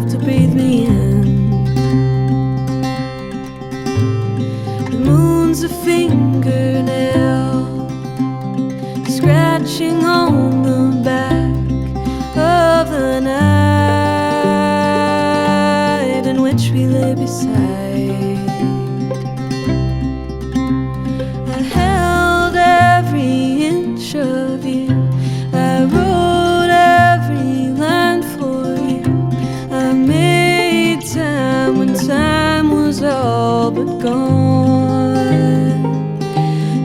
enough to breathe me in. The moon's a fingernail scratching on the back of the night in which we lay beside. I held every inch of you, I wrote every line for you, I made time when time was all but gone.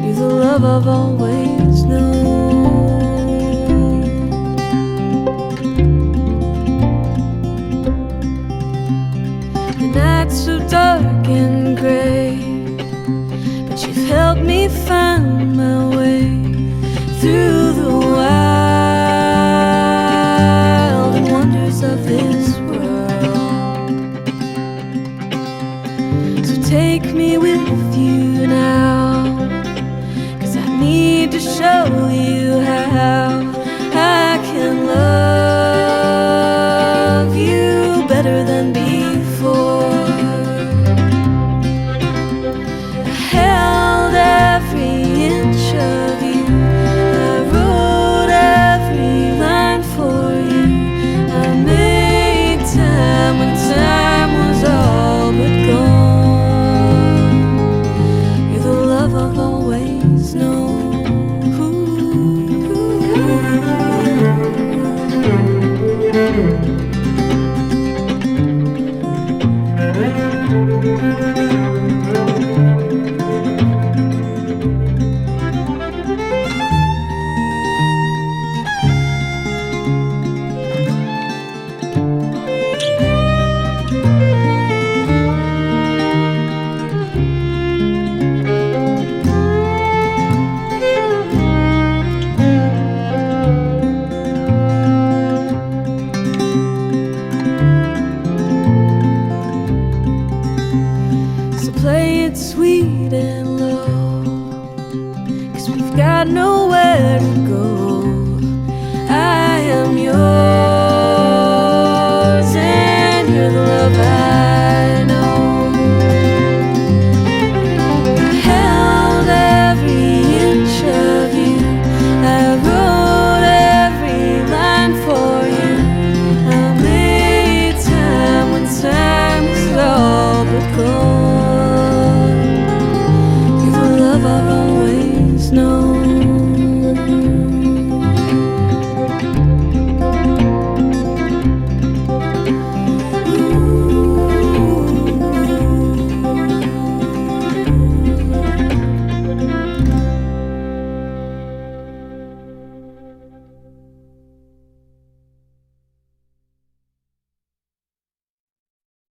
You're the love I've always known. The night's so dark and gray, but you've helped me find my way through the wild and wonders of this world. So take me with you now, 'cause I need to show you how I can love you better than before. I held every inch of you, I wrote every line for you, I made time when time was all but gone. You're the love I've always known. Play it sweet and low, 'cause we've got nowhere to go. I am yours and you're the love I